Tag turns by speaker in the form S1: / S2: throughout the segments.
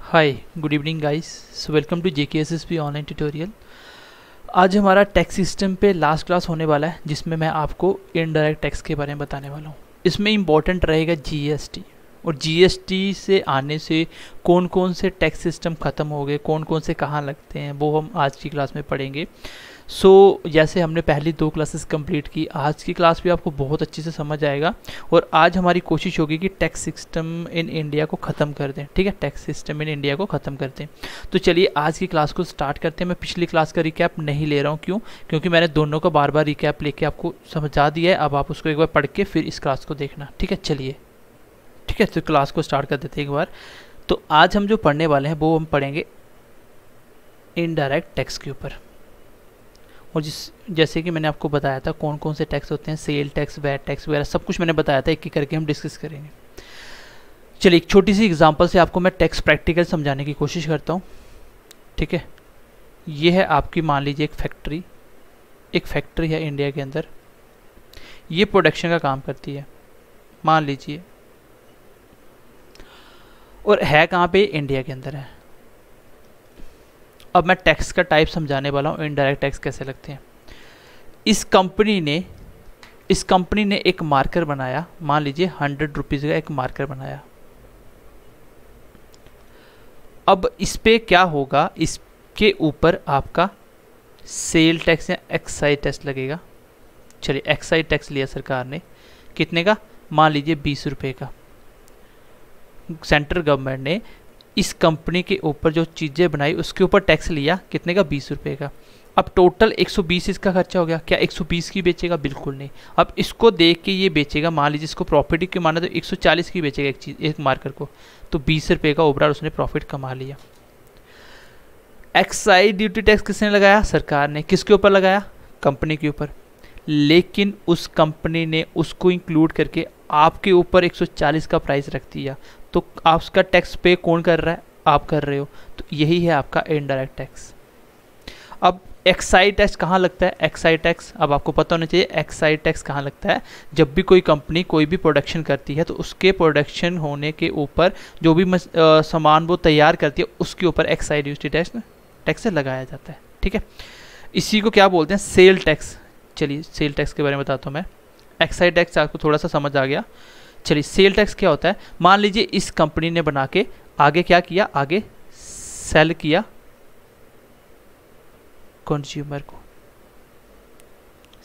S1: Hi good evening guys, so welcome to JKSSP online tutorial. आज हमारा tax system पे last class होने वाला है, जिसमें मैं आपको इनडायरेक्ट टैक्स के बारे में बताने वाला हूँ। इसमें इम्पॉर्टेंट रहेगा GST, और GST से आने से कौन कौन से टैक्स सिस्टम ख़त्म हो गए, कौन कौन से कहाँ लगते हैं, वो हम आज की क्लास में पढ़ेंगे। जैसे हमने पहली 2 क्लासेस कंप्लीट की, आज की क्लास भी आपको बहुत अच्छे से समझ आएगा। और आज हमारी कोशिश होगी कि टैक्स सिस्टम इन इंडिया को ख़त्म कर दें। ठीक है, टैक्स सिस्टम इन इंडिया को ख़त्म कर दें। तो चलिए आज की क्लास को स्टार्ट करते हैं। मैं पिछली क्लास का रिकैप नहीं ले रहा हूँ, क्योंकि मैंने दोनों का बार बार रिकैप लेके आपको समझा दिया है। अब आप उसको एक बार पढ़ के फिर इस क्लास को देखना। ठीक है, चलिए ठीक है, तो क्लास को स्टार्ट कर देते हैं एक बार। तो आज हम जो पढ़ने वाले हैं वो हम पढ़ेंगे इनडायरेक्ट टैक्स के ऊपर। और जैसे कि मैंने आपको बताया था कौन कौन से टैक्स होते हैं, सेल टैक्स, वैट टैक्स वगैरह सब कुछ मैंने बताया था, एक एक करके हम डिस्कस करेंगे। चलिए एक छोटी सी एग्जांपल से आपको मैं टैक्स प्रैक्टिकल समझाने की कोशिश करता हूँ। ठीक है, ये है आपकी, मान लीजिए एक फैक्ट्री है इंडिया के अंदर। ये प्रोडक्शन का काम करती है, मान लीजिए, और है कहाँ पे, इंडिया के अंदर है। अब मैं टैक्स का टाइप समझाने वाला हूँ, इनडायरेक्ट टैक्स कैसे लगते हैं। इस कंपनी ने एक मार्कर बनाया, मान लीजिए 100 रुपीज़ का एक मार्कर बनाया। अब इस पे क्या होगा, इसके ऊपर आपका सेल टैक्स या एक्साइज टैक्स लगेगा। चलिए एक्साइज टैक्स लिया सरकार ने, कितने का, मान लीजिए 20 रुपये का। सेंट्रल गवर्नमेंट ने इस कंपनी के ऊपर जो चीज़ें बनाई उसके ऊपर टैक्स लिया, कितने का, 20 रुपये का। अब टोटल 120 इसका खर्चा हो गया। क्या 120 की बेचेगा? बिल्कुल नहीं। अब इसको देख के ये बेचेगा, मान लीजिए इसको प्रॉफिट की माना तो 140 की बेचेगा एक मार्कर को, तो 20 रुपये का ओवरऑल उसने प्रॉफिट कमा लिया। एक्साइज ड्यूटी टैक्स किसने लगाया? सरकार ने। किसके ऊपर लगाया? कंपनी के ऊपर। लेकिन उस कंपनी ने उसको इंक्लूड करके आपके ऊपर 140 का प्राइस रख दिया, तो आप उसका टैक्स पे कौन कर रहा है? आप कर रहे हो। तो यही है आपका इनडायरेक्ट टैक्स। अब एक्साइज टैक्स कहाँ लगता है? एक्साइज टैक्स अब आपको पता होना चाहिए, एक्साइज टैक्स कहाँ लगता है। जब भी कोई कंपनी कोई भी प्रोडक्शन करती है तो उसके प्रोडक्शन होने के ऊपर जो भी सामान वो तैयार करती है उसके ऊपर एक्साइज ड्यूटी टैक्स लगाया जाता है। ठीक है, इसी को क्या बोलते हैं? Sale tax. चलिए सेल टैक्स के बारे में बताता हूँ मैं। एक्साइज टैक्स आपको थोड़ा सा समझ आ गया। चलिए सेल टैक्स क्या होता है? मान लीजिए इस कंपनी ने बना के आगे क्या किया, आगे सेल किया कंज्यूमर को,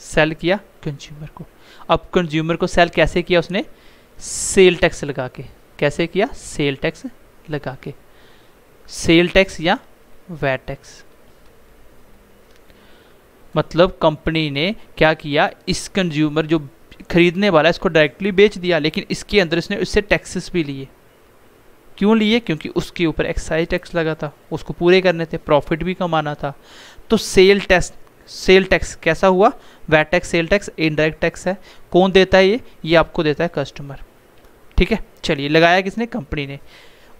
S1: सेल किया कंज्यूमर को। अब कंज्यूमर को सेल कैसे किया उसने? सेल टैक्स लगा के। कैसे किया? सेल टैक्स लगा के। सेल टैक्स या वैट टैक्स। मतलब कंपनी ने क्या किया, इस कंज्यूमर जो खरीदने वाला है इसको डायरेक्टली बेच दिया, लेकिन इसके अंदर इसने उससे टैक्सेस भी लिए। क्यों लिए? क्योंकि उसके ऊपर एक्साइज टैक्स लगा था, उसको पूरे करने थे, प्रॉफिट भी कमाना था। तो सेल टैक्स कैसा हुआ? VAT tax, sale tax indirect tax है। कौन देता है ये आपको देता है कस्टमर। ठीक है, चलिए लगाया किसने? कंपनी ने।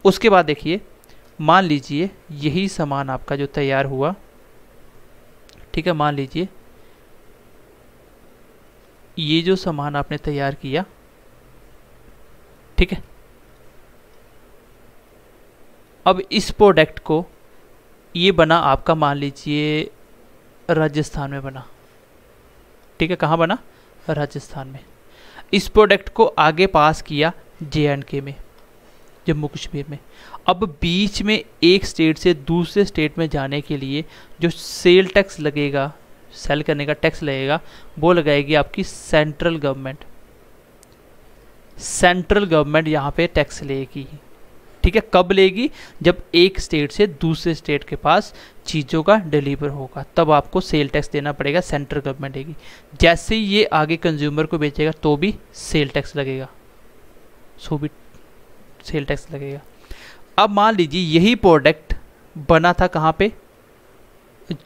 S1: उसके बाद देखिए, मान लीजिए यही सामान आपका जो तैयार हुआ, ठीक है, मान लीजिए ये जो सामान आपने तैयार किया, ठीक है, अब इस प्रोडक्ट को, ये बना आपका, मान लीजिए राजस्थान में बना। ठीक है, कहाँ बना? राजस्थान में। इस प्रोडक्ट को आगे पास किया JNK में, जम्मू कश्मीर में। अब बीच में एक स्टेट से दूसरे स्टेट में जाने के लिए जो सेल टैक्स लगेगा, सेल करने का टैक्स लगेगा, वो लगाएगी आपकी सेंट्रल गवर्नमेंट। सेंट्रल गवर्नमेंट यहाँ पे टैक्स लेगी। ठीक है, कब लेगी? जब एक स्टेट से दूसरे स्टेट के पास चीज़ों का डिलीवर होगा, तब आपको सेल टैक्स देना पड़ेगा, सेंट्रल गवर्नमेंट देगी। जैसे ही ये आगे कंज्यूमर को बेचेगा तो भी सेल टैक्स लगेगा, सो भी सेल टैक्स लगेगा। अब मान लीजिए यही प्रोडक्ट बना था कहाँ पे?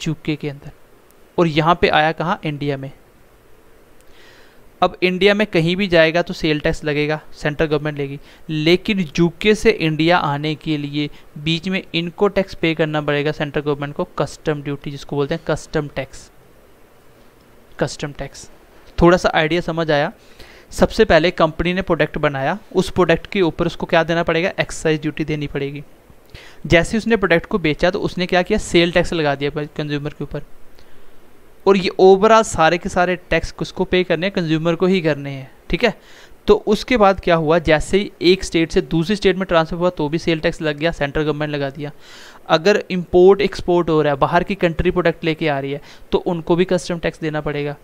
S1: यूके के अंदर, और यहाँ पे आया कहाँ? इंडिया में। अब इंडिया में कहीं भी जाएगा तो सेल टैक्स लगेगा, सेंट्रल गवर्नमेंट लेगी। लेकिन यूके से इंडिया आने के लिए बीच में इनको टैक्स पे करना पड़ेगा सेंट्रल गवर्नमेंट को, कस्टम ड्यूटी जिसको बोलते हैं, कस्टम टैक्स। कस्टम टैक्स थोड़ा सा आइडिया समझ आया? सबसे पहले कंपनी ने प्रोडक्ट बनाया, उस प्रोडक्ट के ऊपर उसको क्या देना पड़ेगा? एक्साइज ड्यूटी देनी पड़ेगी। जैसे उसने प्रोडक्ट को बेचा तो उसने क्या किया, सेल टैक्स लगा दिया कंज्यूमर के ऊपर, और ये ओवरऑल सारे के सारे टैक्स किसको पे करने हैं, कंज्यूमर को ही करने हैं, ठीक है। तो उसके बाद क्या हुआ, जैसे ही एक स्टेट से दूसरी स्टेट में ट्रांसफर हुआ तो भी सेल टैक्स लग गया, सेंट्रल गवर्नमेंट लगा दिया। अगर इंपोर्ट एक्सपोर्ट हो रहा है, बाहर की कंट्री प्रोडक्ट लेके आ रही है, तो उनको भी कस्टम टैक्स देना पड़ेगा।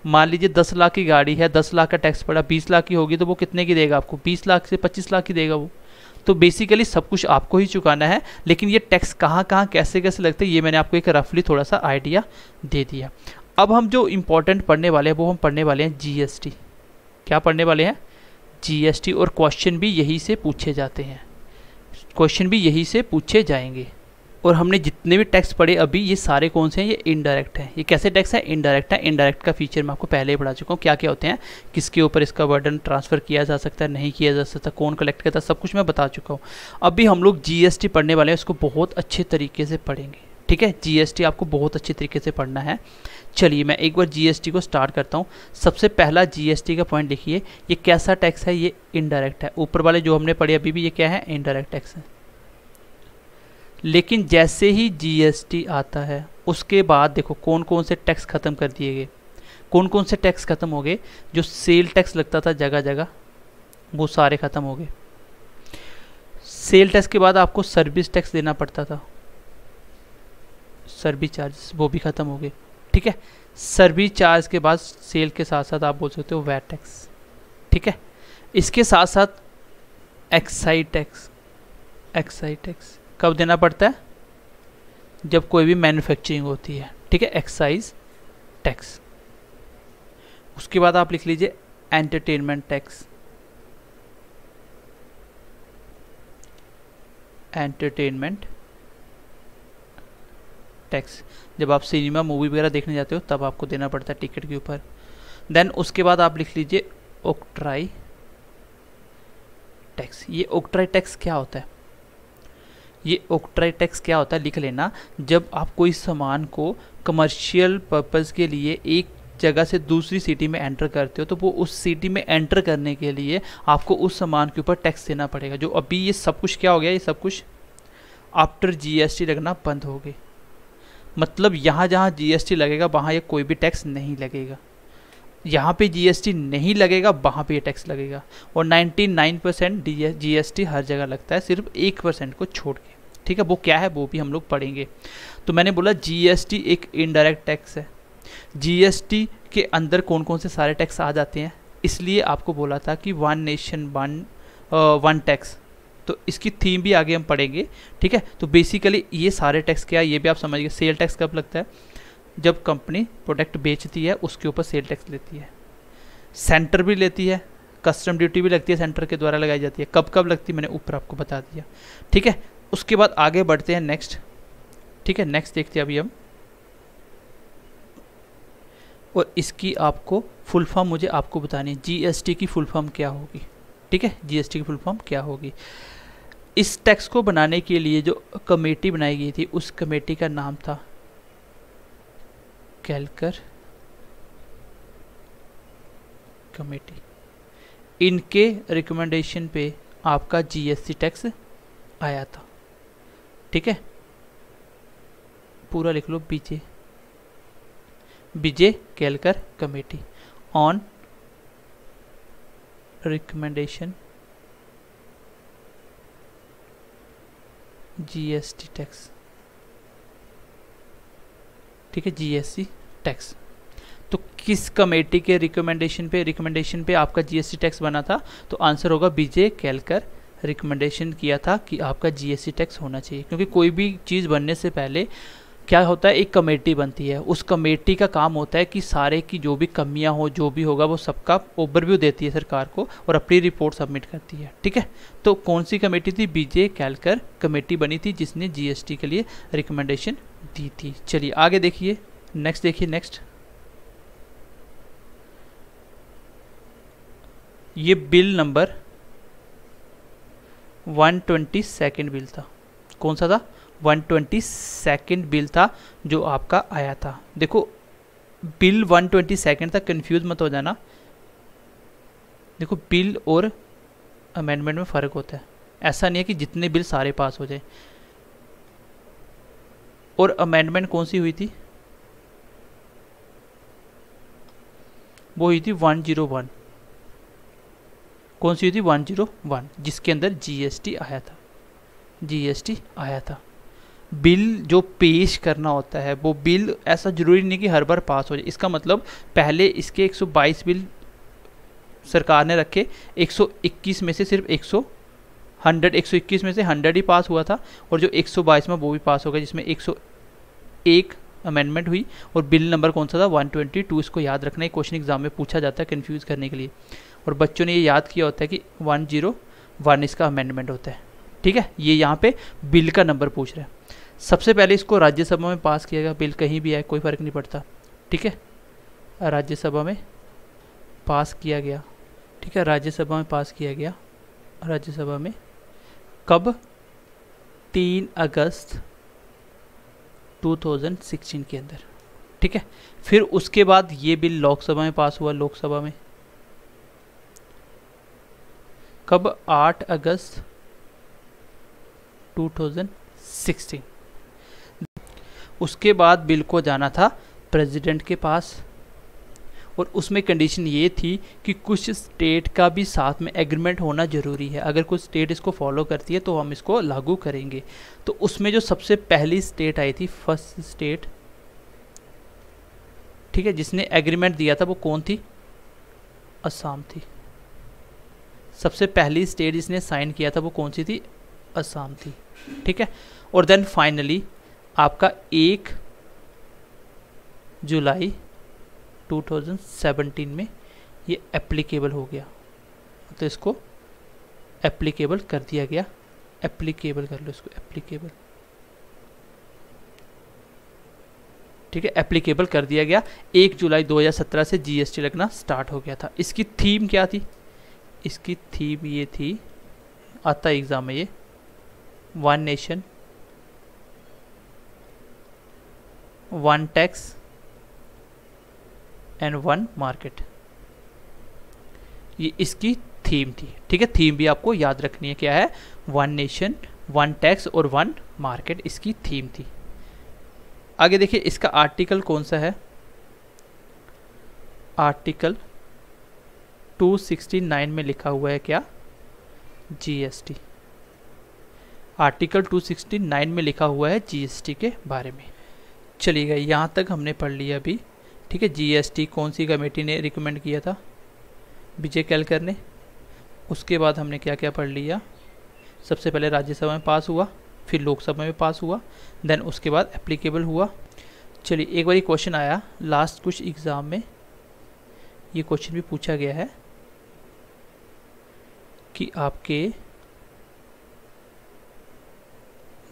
S1: मान लीजिए 10 लाख की गाड़ी है, 10 लाख का टैक्स पड़ा, 20 लाख की होगी तो वो कितने की देगा आपको, 20 लाख से 25 लाख की देगा वो। तो बेसिकली सब कुछ आपको ही चुकाना है, लेकिन ये टैक्स कहाँ कहाँ कैसे कैसे लगते हैं ये मैंने आपको एक रफली थोड़ा सा आइडिया दे दिया। अब हम जो इम्पोर्टेंट पढ़ने वाले हैं वो हम पढ़ने वाले हैं जीएसटी। क्या पढ़ने वाले हैं, जीएसटी, और क्वेश्चन भी यही से पूछे जाते हैं, क्वेश्चन भी यही से पूछे जाएंगे। और हमने जितने भी टैक्स पढ़े अभी, ये सारे कौन से हैं, ये इनडायरेक्ट हैं। ये कैसे टैक्स है, इनडायरेक्ट है। इनडायरेक्ट का फीचर मैं आपको पहले ही पढ़ा चुका हूँ, क्या क्या होते हैं, किसके ऊपर इसका बर्डन ट्रांसफ़र किया जा सकता है, नहीं किया जा सकता, कौन कलेक्ट करता है, सब कुछ मैं बता चुका हूँ। अभी हम लोग जीएसटी पढ़ने वाले हैं, उसको बहुत अच्छे तरीके से पढ़ेंगे, ठीक है। जीएसटी आपको बहुत अच्छे तरीके से पढ़ना है। चलिए मैं एक बार जीएसटी को स्टार्ट करता हूँ। सबसे पहला जीएसटी का पॉइंट लिखिए, ये कैसा टैक्स है, ये इनडायरेक्ट है। ऊपर वाले जो हमने पढ़े अभी भी, ये क्या है, इनडायरेक्ट टैक्स है। लेकिन जैसे ही जीएसटी आता है उसके बाद देखो कौन कौन से टैक्स खत्म कर दिए गए, कौन कौन से टैक्स खत्म हो गए। जो सेल टैक्स लगता था जगह जगह, वो सारे खत्म हो गए। सेल टैक्स के बाद आपको सर्विस टैक्स देना पड़ता था, सर्विस चार्जेस, वो भी खत्म हो गए, ठीक है। सर्विस चार्ज के बाद सेल के साथ साथ आप बोल सकते हो वैट टैक्स, ठीक है। इसके साथ साथ एक्साइज टैक्स। एक्साइज टैक्स कब देना पड़ता है, जब कोई भी मैन्युफैक्चरिंग होती है, ठीक है, एक्साइज टैक्स। उसके बाद आप लिख लीजिए एंटरटेनमेंट टैक्स। एंटरटेनमेंट टैक्स जब आप सिनेमा मूवी वगैरह देखने जाते हो तब आपको देना पड़ता है टिकट के ऊपर। देन उसके बाद आप लिख लीजिए ऑक्ट्राई टैक्स। ये ऑक्ट्राई टैक्स क्या होता है, ये ऑक्ट्राई टैक्स क्या होता है लिख लेना। जब आप कोई सामान को कमर्शियल पर्पस के लिए एक जगह से दूसरी सिटी में एंटर करते हो, तो वो उस सिटी में एंटर करने के लिए आपको उस सामान के ऊपर टैक्स देना पड़ेगा। जो अभी ये सब कुछ क्या हो गया, ये सब कुछ आफ्टर जीएसटी लगना बंद हो गए। मतलब यहाँ जहाँ जीएसटी लगेगा वहाँ ये कोई भी टैक्स नहीं लगेगा, यहाँ पे जीएसटी नहीं लगेगा वहाँ पे ये टैक्स लगेगा। और 99% जीएसटी हर जगह लगता है, सिर्फ 1% को छोड़ के, ठीक है। वो क्या है वो भी हम लोग पढ़ेंगे। तो मैंने बोला जीएसटी एक इनडायरेक्ट टैक्स है। जीएसटी के अंदर कौन कौन से सारे टैक्स आ जाते हैं, इसलिए आपको बोला था कि वन नेशन वन टैक्स। तो इसकी थीम भी आगे हम पढ़ेंगे, ठीक है। तो बेसिकली ये सारे टैक्स क्या है ये भी आप समझ गए। सेल टैक्स कब लगता है, जब कंपनी प्रोडक्ट बेचती है उसके ऊपर सेल टैक्स लेती है। सेंटर भी लेती है, कस्टम ड्यूटी भी लगती है, सेंटर के द्वारा लगाई जाती है। कब कब लगती है मैंने ऊपर आपको बता दिया, ठीक है। उसके बाद आगे बढ़ते हैं नेक्स्ट, ठीक है। नेक्स्ट देखते हैं अभी हम, और इसकी आपको फुल फॉर्म मुझे आपको बतानी है। जीएसटी की फुल फॉर्म क्या होगी, ठीक है, जीएसटी की फुल फॉर्म क्या होगी। इस टैक्स को बनाने के लिए जो कमेटी बनाई गई थी उस कमेटी का नाम था केलकर कमेटी। इनके रिकमेंडेशन पे आपका जीएसटी टैक्स आया था, ठीक है। पूरा लिख लो, Vijay Kelkar committee on recommendation GST tax, ठीक है, जीएसटी टैक्स। तो किस कमेटी के रिकमेंडेशन पे आपका जीएसटी टैक्स बना था, तो आंसर होगा विजय केलकर रिकमेंडेशन किया था कि आपका जीएसटी टैक्स होना चाहिए। क्योंकि कोई भी चीज़ बनने से पहले क्या होता है, एक कमेटी बनती है। उस कमेटी का काम होता है कि सारे की जो भी कमियां हो, जो भी होगा, वो सबका ओवरव्यू देती है सरकार को और अपनी रिपोर्ट सबमिट करती है, ठीक है। तो कौन सी कमेटी थी, विजय केलकर कमेटी बनी थी जिसने जीएसटी के लिए रिकमेंडेशन दी थी। चलिए आगे देखिए, नेक्स्ट देखिए। नेक्स्ट ये बिल नंबर 122 बिल था। कौन सा था, 122 बिल था जो आपका आया था। देखो बिल 122 था, कंफ्यूज मत हो जाना। देखो बिल और अमेंडमेंट में फ़र्क होता है। ऐसा नहीं है कि जितने बिल सारे पास हो जाए। और अमेंडमेंट कौन सी हुई थी? वो हुई थी 101। कौन सी हुई थी? 101, जिसके अंदर जीएसटी आया था। जीएसटी आया था। बिल जो पेश करना होता है, वो बिल ऐसा जरूरी नहीं कि हर बार पास हो जाए। इसका मतलब पहले इसके 122 बिल सरकार ने रखे, 121 में से सिर्फ 121 में से 100 ही पास हुआ था, और जो 122 में वो भी पास हो गया, जिसमें 101 अमेंडमेंट हुई। और बिल नंबर कौन सा था? 122। इसको याद रखना है, क्वेश्चन एग्जाम में पूछा जाता है कंफ्यूज करने के लिए, और बच्चों ने ये याद किया होता है कि 101 इसका अमेंडमेंट होता है। ठीक है, ये यहाँ पे बिल का नंबर पूछ रहे हैं। सबसे पहले इसको राज्यसभा में पास किया गया, बिल कहीं भी आए कोई फ़र्क नहीं पड़ता। ठीक है, राज्यसभा में पास किया गया। ठीक है, राज्यसभा में पास किया गया। राज्यसभा में कब? 3 अगस्त 2016 के अंदर। ठीक है, फिर उसके बाद ये बिल लोकसभा में पास हुआ। लोकसभा में कब? 8 अगस्त 2016। उसके बाद बिल को जाना था प्रेसिडेंट के पास, और उसमें कंडीशन ये थी कि कुछ स्टेट का भी साथ में एग्रीमेंट होना ज़रूरी है। अगर कुछ स्टेट इसको फॉलो करती है तो हम इसको लागू करेंगे। तो उसमें जो सबसे पहली स्टेट आई थी, फर्स्ट स्टेट, ठीक है, जिसने एग्रीमेंट दिया था वो कौन थी? असम थी। सबसे पहली स्टेट जिसने साइन किया था वो कौन सी थी? असम थी। ठीक है, और देन फाइनली आपका 1 जुलाई 2017 में ये एप्लीकेबल हो गया। तो इसको एप्लीकेबल कर दिया गया। एप्लीकेबल कर लो इसको, एप्लीकेबल। ठीक है, एप्लीकेबल कर दिया गया। 1 जुलाई 2017 से जीएसटी लगना स्टार्ट हो गया था। इसकी थीम क्या थी? इसकी थीम ये थी, आता एग्जाम में ये, 1 नेशन 1 टैक्स एंड 1 मार्केट। ये इसकी थीम थी। ठीक है, थीम भी आपको याद रखनी है, क्या है? 1 नेशन 1 टैक्स और 1 मार्केट इसकी थीम थी। आगे देखिए, इसका आर्टिकल कौन सा है? आर्टिकल 269 में लिखा हुआ है क्या? जीएसटी। आर्टिकल 269 में लिखा हुआ है जीएसटी के बारे में। चलिएगा, यहाँ तक हमने पढ़ लिया अभी। ठीक है, जीएसटी कौन सी कमेटी ने रिकमेंड किया था? विजय केलकर ने। उसके बाद हमने क्या क्या पढ़ लिया? सबसे पहले राज्यसभा में पास हुआ, फिर लोकसभा में पास हुआ, देन उसके बाद एप्लीकेबल हुआ। चलिए, एक बार क्वेश्चन आया लास्ट कुछ एग्ज़ाम में, ये क्वेश्चन भी पूछा गया है कि आपके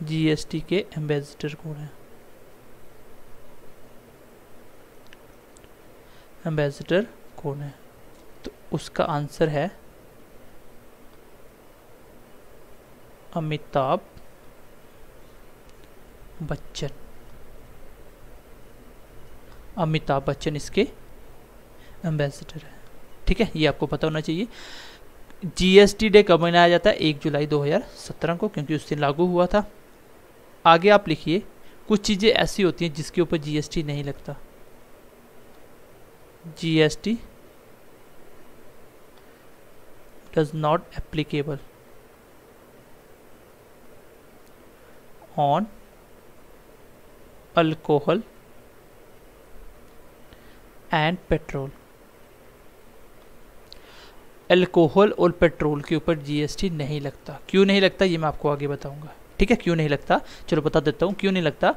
S1: जीएसटी के एम्बेसडर कौन है? एम्बेसडर कौन है? तो उसका आंसर है अमिताभ बच्चन। अमिताभ बच्चन इसके एम्बेसडर है। ठीक है, ये आपको पता होना चाहिए। जीएसटी डे कब मनाया जाता है? 1 जुलाई 2017 को, क्योंकि उस दिन लागू हुआ था। आगे आप लिखिए, कुछ चीज़ें ऐसी होती हैं जिसके ऊपर जीएसटी नहीं लगता। GST does not applicable on alcohol and petrol। Alcohol और पेट्रोल के ऊपर जीएसटी नहीं लगता। क्यों नहीं लगता ये मैं आपको आगे बताऊंगा। ठीक है, क्यों नहीं लगता, चलो बता देता हूँ क्यों नहीं लगता।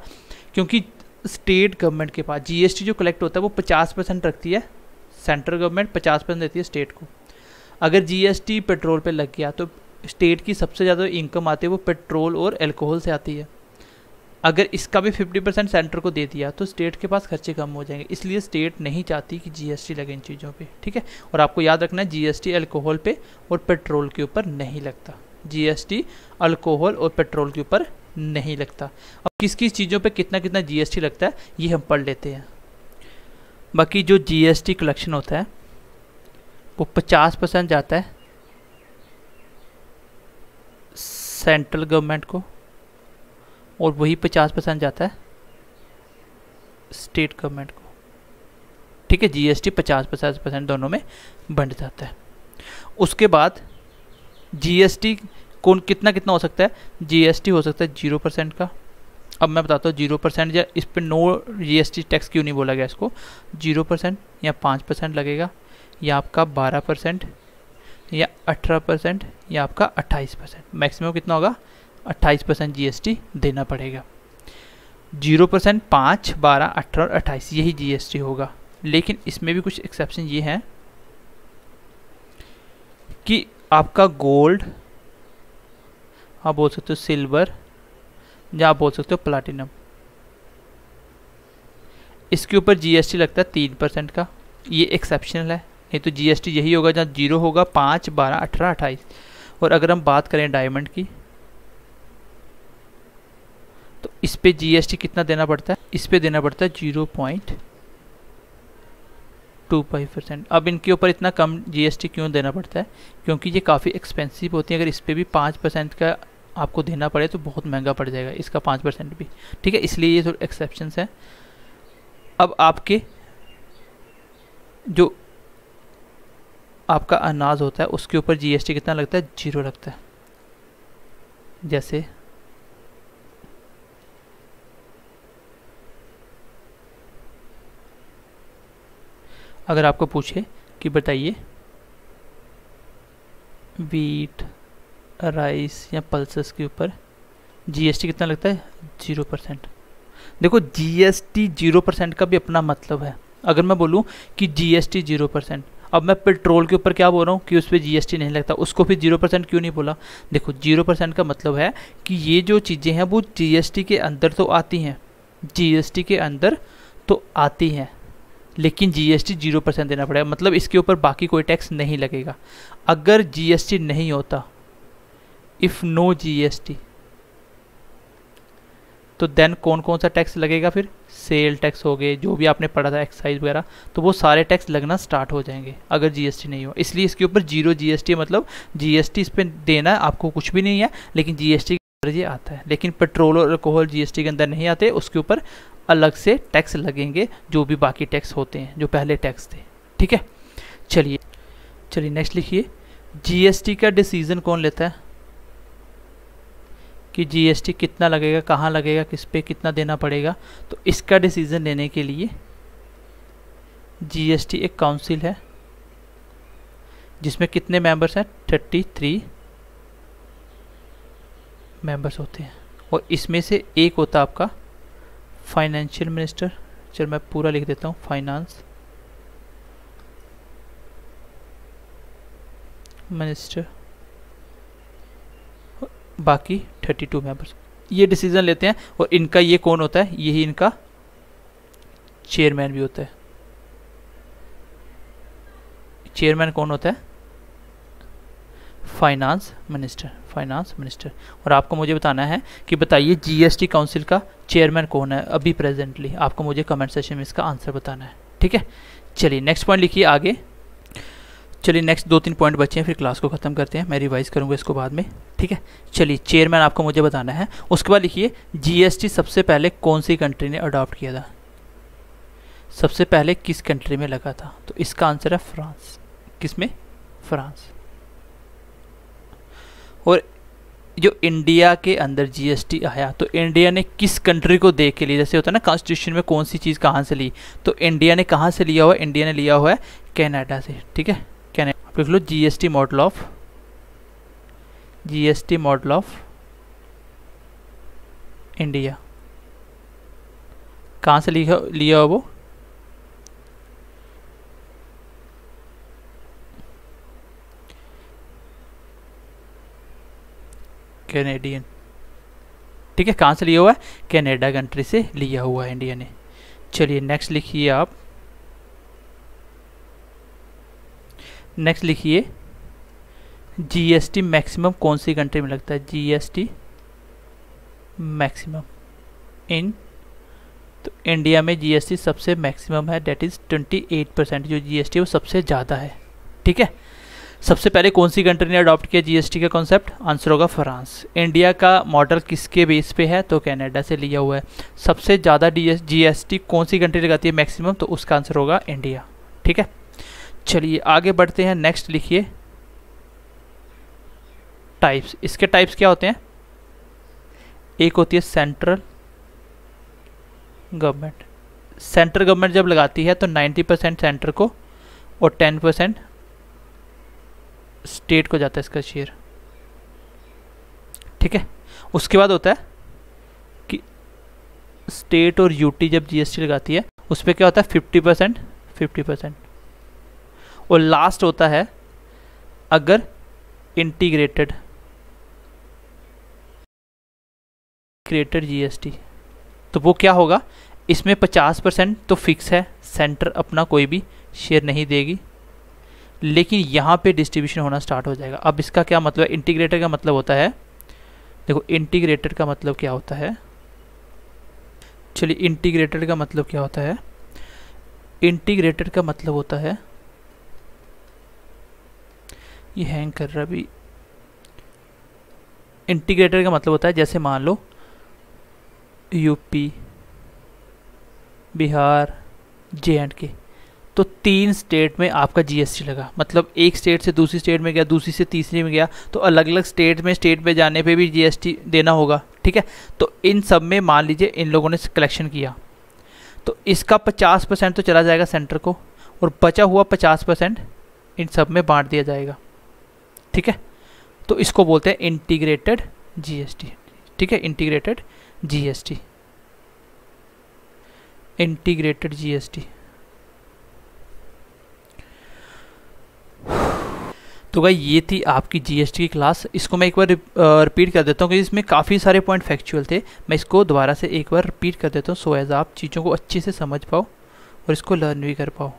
S1: क्योंकि स्टेट गवर्नमेंट के पास जीएसटी जो कलेक्ट होता है वो 50% रखती है सेंट्रल गवर्नमेंट, 50% देती है स्टेट को। अगर जीएसटी पेट्रोल पे लग गया तो स्टेट की सबसे ज़्यादा इनकम आती है वो पेट्रोल और अल्कोहल से आती है। अगर इसका भी 50% सेंटर को दे दिया तो स्टेट के पास खर्चे कम हो जाएंगे, इसलिए स्टेट नहीं चाहती कि जीएसटी लगे इन चीज़ों पे। ठीक है, और आपको याद रखना है जीएसटी अल्कोहल पे और पेट्रोल के ऊपर नहीं लगता। जीएसटी अल्कोहल और पेट्रोल के ऊपर नहीं लगता। अब किस किस चीज़ों पे कितना कितना जीएसटी लगता है ये हम पढ़ लेते हैं। बाकी जो जीएसटी कलेक्शन होता है वो 50% जाता है सेंट्रल गवर्नमेंट को और वही 50% जाता है स्टेट गवर्नमेंट को, ठीक है। जीएसटी 50% दोनों में बंट जाता है। उसके बाद जीएसटी कौन कितना कितना हो सकता है, जीएसटी हो सकता है 0% का। अब मैं बताता हूँ 0% या इस पर नो जीएसटी टैक्स क्यों नहीं बोला गया इसको, 0% या 5% लगेगा, या आपका 12% या 18% या आपका 28%। मैक्सिमम कितना होगा, 28% जीएसटी देना पड़ेगा। 0%, 5, 12, 18 और 28 यही जीएसटी होगा। लेकिन इसमें भी कुछ एक्सेप्शन ये हैं कि आपका गोल्ड, आप बोल सकते हो सिल्वर, या आप बोल सकते हो प्लैटिनम, इसके ऊपर जीएसटी लगता है 3% का। ये एक्सेप्शनल है, नहीं तो जीएसटी यही होगा जहाँ 0 होगा, 5, 12, 18, 28। और अगर हम बात करें डायमंड की, तो इस पे जीएसटी कितना देना पड़ता है, इस पे देना पड़ता है 0.25%। अब इनके ऊपर इतना कम जीएसटी क्यों देना पड़ता है, क्योंकि ये काफ़ी एक्सपेंसिव होती है। अगर इस पे भी 5% का आपको देना पड़े तो बहुत महंगा पड़ जाएगा इसका 5% भी, ठीक है। इसलिए ये थोड़े एक्सेप्शंस हैं। अब आपके जो आपका अनाज होता है उसके ऊपर जीएसटी कितना लगता है, 0 लगता है। जैसे अगर आपको पूछे कि बताइए वीट, राइस या पल्सेस के ऊपर जीएसटी कितना लगता है, 0%। देखो जीएसटी 0% का भी अपना मतलब है। अगर मैं बोलूँ कि जीएसटी 0%, अब मैं पेट्रोल के ऊपर क्या बोल रहा हूँ कि उस पर जीएसटी नहीं लगता, उसको फिर 0% क्यों नहीं बोला। देखो 0% का मतलब है कि ये जो चीज़ें हैं वो जीएसटी के अंदर तो आती हैं, जीएसटी के अंदर तो आती हैं, लेकिन जीएसटी 0% देना पड़ेगा। मतलब इसके ऊपर बाकी कोई टैक्स नहीं लगेगा। अगर जीएसटी नहीं होता, इफ़ नो जीएसटी, तो देन कौन कौन सा टैक्स लगेगा, फिर सेल टैक्स हो गए, जो भी आपने पढ़ा था एक्साइज वगैरह, तो वो सारे टैक्स लगना स्टार्ट हो जाएंगे अगर जीएसटी नहीं हो। इसलिए इसके ऊपर 0 जीएसटी, मतलब जीएसटी इस पर देना आपको कुछ भी नहीं है, लेकिन जीएसटी के अंदर ये आता है। लेकिन पेट्रोल और अल्कोहल जीएसटी के अंदर नहीं आते, उसके ऊपर अलग से टैक्स लगेंगे, जो भी बाकी टैक्स होते हैं जो पहले टैक्स थे, ठीक है। चलिए नेक्स्ट लिखिए, जीएसटी का डिसीजन कौन लेता है कि जीएसटी कितना लगेगा, कहाँ लगेगा, किस पे कितना देना पड़ेगा। तो इसका डिसीजन लेने के लिए जीएसटी एक काउंसिल है जिसमें कितने मेंबर्स हैं, 33 मेंबर्स होते हैं। और इसमें से एक होता है आपका फाइनेंशियल मिनिस्टर। चल मैं पूरा लिख देता हूँ, फाइनेंस मिनिस्टर, बाकी 32 मेंबर्स ये डिसीजन लेते हैं। और इनका ये कौन होता है, यही इनका चेयरमैन भी होता है। चेयरमैन कौन होता है, फाइनेंस मिनिस्टर। और आपको मुझे बताना है कि बताइए जीएसटी काउंसिल का चेयरमैन कौन है अभी प्रेजेंटली। आपको मुझे कमेंट सेक्शन में इसका आंसर बताना है, ठीक है। चलिए नेक्स्ट पॉइंट लिखिए आगे। चलिए नेक्स्ट 2-3 पॉइंट बचे हैं, फिर क्लास को ख़त्म करते हैं। मैं रिवाइज करूँगा इसको बाद में, ठीक है। चलिए चेयरमैन आपको मुझे बताना है। उसके बाद लिखिए जीएसटी सबसे पहले कौन सी कंट्री ने अडॉप्ट किया था, सबसे पहले किस कंट्री में लगा था। तो इसका आंसर है फ्रांस। किसमें, फ्रांस। और जो इंडिया के अंदर जीएसटी आया तो इंडिया ने किस कंट्री को देख के लिया, जैसे होता है ना कॉन्स्टिट्यूशन में कौन सी चीज़ कहाँ से ली, तो इंडिया ने कहाँ से लिया हुआ है, इंडिया ने लिया हुआ है कनाडा से, ठीक है। कनाडा, आप लिख लो जीएसटी मॉडल ऑफ इंडिया। कहाँ से लिया हुआ वो, कैनेडियन, ठीक है। कहाँ से लिया हुआ है, कनाडा कंट्री से लिया हुआ है इंडिया ने। चलिए नेक्स्ट लिखिए आप, नेक्स्ट लिखिए जीएसटी मैक्सिमम कौन सी कंट्री में लगता है, जीएसटी मैक्सिमम इन, तो इंडिया में जीएसटी सबसे मैक्सिमम है, डेट इज़ 28%। जो जीएसटी है वो सबसे ज़्यादा है, ठीक है। सबसे पहले कौन सी कंट्री ने अडॉप्ट किया जीएसटी का कॉन्सेप्ट? आंसर होगा फ्रांस। इंडिया का मॉडल किसके बेस पे है? तो कनाडा से लिया हुआ है। सबसे ज़्यादा जीएसटी कौन सी कंट्री लगाती है मैक्सिमम? तो उसका आंसर होगा इंडिया। ठीक है, चलिए आगे बढ़ते हैं। नेक्स्ट लिखिए टाइप्स। इसके टाइप्स क्या होते हैं? एक होती है सेंट्रल गवर्नमेंट। सेंट्रल गवर्नमेंट जब लगाती है तो 90% सेंटर को और 10% स्टेट को जाता है इसका शेयर। ठीक है, उसके बाद होता है कि स्टेट और यूटी जब जीएसटी लगाती है उस पर क्या होता है? 50%। और लास्ट होता है अगर इंटीग्रेटेड जीएसटी, तो वो क्या होगा? इसमें 50% तो फिक्स है, सेंटर अपना कोई भी शेयर नहीं देगी, लेकिन यहाँ पे डिस्ट्रीब्यूशन होना स्टार्ट हो जाएगा। अब इसका क्या मतलब है? इंटीग्रेटेड का मतलब होता है, देखो इंटीग्रेटेड का मतलब क्या होता है, चलिए इंटीग्रेटेड का मतलब क्या होता है? इंटीग्रेटेड का मतलब होता है, ये हैंग कर रहा अभी। इंटीग्रेटेड का मतलब होता है जैसे मान लो यूपी, बिहार, जे&के, तो 3 स्टेट में आपका जीएसटी लगा, मतलब एक स्टेट से दूसरी स्टेट में गया, दूसरी से तीसरी में गया, तो अलग अलग स्टेट में जाने पे भी जीएसटी देना होगा। ठीक है, तो इन सब में मान लीजिए इन लोगों ने कलेक्शन किया, तो इसका 50% तो चला जाएगा सेंटर को, और बचा हुआ 50% इन सब में बांट दिया जाएगा। ठीक है, तो इसको बोलते हैं इंटीग्रेटेड जीएसटी। ठीक है, इंटीग्रेटेड जीएसटी, इंटीग्रेटेड जीएसटी। तो भाई ये थी आपकी जीएसटी की क्लास। इसको मैं एक बार रिपीट कर देता हूँ क्योंकि इसमें काफ़ी सारे पॉइंट फैक्चुअल थे। मैं इसको दोबारा से एक बार रिपीट कर देता हूँ सो एज आप चीज़ों को अच्छे से समझ पाओ और इसको लर्न भी कर पाओ।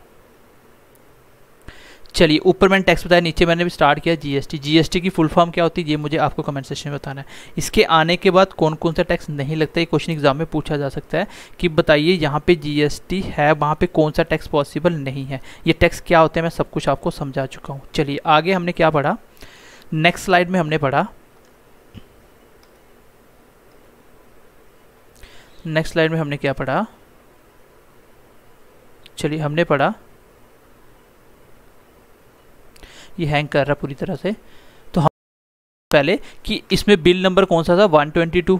S1: चलिए, ऊपर मैंने टेक्स्ट बताया, नीचे मैंने भी स्टार्ट किया जीएसटी। जीएसटी की फुल फॉर्म क्या होती है ये मुझे आपको कमेंट सेक्शन में बताना है। इसके आने के बाद कौन कौन सा टैक्स नहीं लगता, ये क्वेश्चन एग्जाम में पूछा जा सकता है कि बताइए यहाँ पे जीएसटी है, वहाँ पे कौन सा टैक्स पॉसिबल नहीं है, ये टैक्स क्या होते हैं, मैं सब कुछ आपको समझा चुका हूँ। चलिए आगे हमने क्या पढ़ा, नेक्स्ट स्लाइड में हमने पढ़ा, नेक्स्ट स्लाइड में हमने क्या पढ़ा, चलिए हमने पढ़ा, ये हैंग कर रहा पूरी तरह से। तो हम पहले कि इसमें बिल नंबर कौन सा था 122,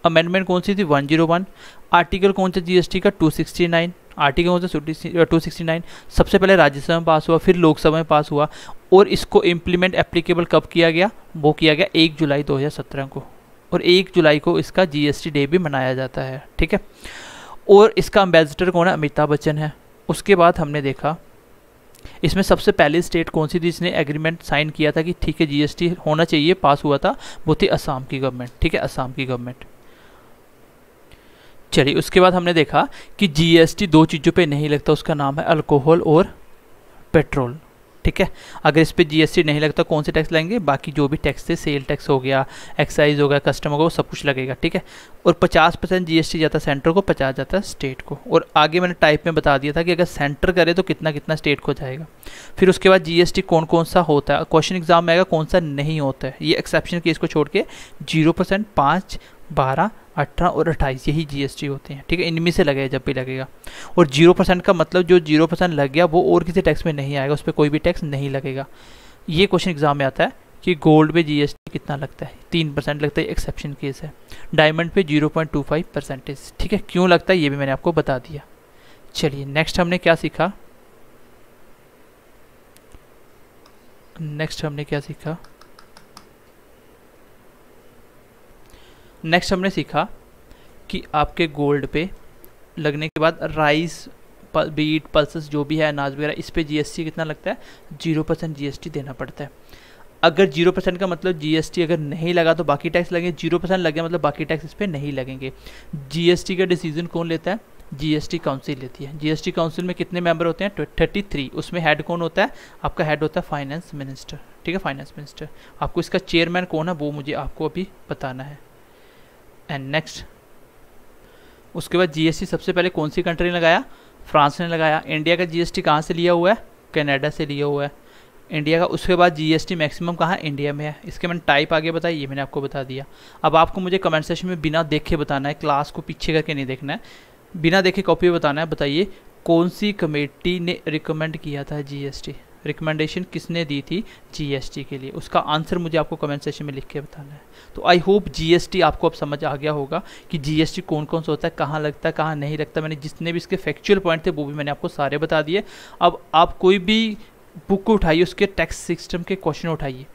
S1: अमेंडमेंट कौन सी थी 101, आर्टिकल कौन सा जीएसटी का 269, आर्टिकल कौन सा 269, सबसे पहले राज्यसभा में पास हुआ, फिर लोकसभा में पास हुआ, और इसको इम्प्लीमेंट एप्लीकेबल कब किया गया, वो किया गया 1 जुलाई 2017 को, और 1 जुलाई को इसका जीएसटी डे भी मनाया जाता है। ठीक है, और इसका एम्बेसडर कौन है, अमिताभ बच्चन है। उसके बाद हमने देखा इसमें सबसे पहली स्टेट कौन सी थी जिसने एग्रीमेंट साइन किया था कि ठीक है जीएसटी होना चाहिए, पास हुआ था, वो थी असम की गवर्नमेंट। ठीक है, असम की गवर्नमेंट। चलिए उसके बाद हमने देखा कि जीएसटी 2 चीज़ों पे नहीं लगता, उसका नाम है अल्कोहल और पेट्रोल। ठीक है, अगर इस पे जीएसटी नहीं लगता कौन से टैक्स लगेंगे, बाकी जो भी टैक्स थे, सेल टैक्स हो गया, एक्साइज हो गया, कस्टम हो गया, वो सब कुछ लगेगा। ठीक है, और 50% जीएसटी जाता है सेंटर को, 50 जाता है स्टेट को। और आगे मैंने टाइप में बता दिया था कि अगर सेंटर करे तो कितना कितना स्टेट को जाएगा। फिर उसके बाद जीएसटी कौन कौन सा होता है, क्वेश्चन एग्जाम में आएगा कौन सा नहीं होता है, ये एक्सेप्शन केस को छोड़ के 0%, 5, 12, 18 और 28 यही जीएसटी होते हैं। ठीक है, इनमें से लगेगा जब भी लगेगा। और 0% का मतलब जो 0% लग गया वो और किसी टैक्स में नहीं आएगा, उस पर कोई भी टैक्स नहीं लगेगा। ये क्वेश्चन एग्जाम में आता है कि गोल्ड पे जीएसटी कितना लगता है, 3% लगता है, एक्सेप्शन केस है। डायमंड पे 0.25%। ठीक है, क्यों लगता है ये भी मैंने आपको बता दिया। चलिए नेक्स्ट हमने क्या सीखा, नेक्स्ट हमने सीखा कि आपके गोल्ड पे लगने के बाद राइस, बीट, पल्सेस जो भी है अनाज वगैरह, इस पे जीएसटी कितना लगता है, 0% जीएसटी देना पड़ता है। अगर 0% का मतलब जीएसटी अगर नहीं लगा तो बाकी टैक्स लगेंगे, 0% लग गया मतलब बाकी टैक्स इस पे नहीं लगेंगे। जीएसटी का डिसीजन कौन लेता है, जीएसटी काउंसिल लेती है। जीएसटी काउंसिल में कितने मेंबर होते हैं, 33। उसमें हेड कौन होता है, आपका हेड होता है फाइनेंस मिनिस्टर। ठीक है, फाइनेंस मिनिस्टर। आपको इसका चेयरमैन कौन है वो मुझे आपको अभी बताना है। एंड नेक्स्ट उसके बाद जीएसटी सबसे पहले कौन सी कंट्री ने लगाया, फ्रांस ने लगाया। इंडिया का जीएसटी कहाँ से लिया हुआ है, कनाडा से लिया हुआ है। इंडिया का। उसके बाद जीएसटी मैक्सिमम कहाँ, इंडिया में है। इसके मैंने टाइप आगे बताया, ये मैंने आपको बता दिया। अब आपको मुझे कमेंट सेक्शन में बिना देखे बताना है, क्लास को पीछे करके नहीं देखना है, बिना देखे कॉपी बताना है। बताइए कौन सी कमेटी ने रिकमेंड किया था जीएसटी, रिकमेंडेशन किसने दी थी जीएसटी के लिए, उसका आंसर मुझे आपको कमेंट सेक्शन में लिख के बताना है। तो आई होप जीएसटी आपको अब समझ आ गया होगा कि जीएसटी कौन कौन सा होता है, कहाँ लगता है, कहाँ नहीं लगता। मैंने जितने भी इसके फैक्चुअल पॉइंट थे वो भी मैंने आपको सारे बता दिए। अब आप कोई भी बुक उठाइए, उसके टैक्स सिस्टम के क्वेश्चन उठाइए,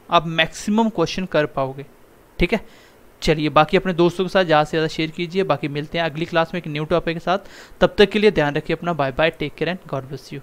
S1: आप मैक्सिमम क्वेश्चन कर पाओगे। ठीक है, चलिए बाकी अपने दोस्तों के साथ ज़्यादा से ज़्यादा शेयर कीजिए। बाकी मिलते हैं अगली क्लास में एक न्यू टॉपिक के साथ। तब तक के लिए ध्यान रखिए अपना। Bye bye, take care and God bless you.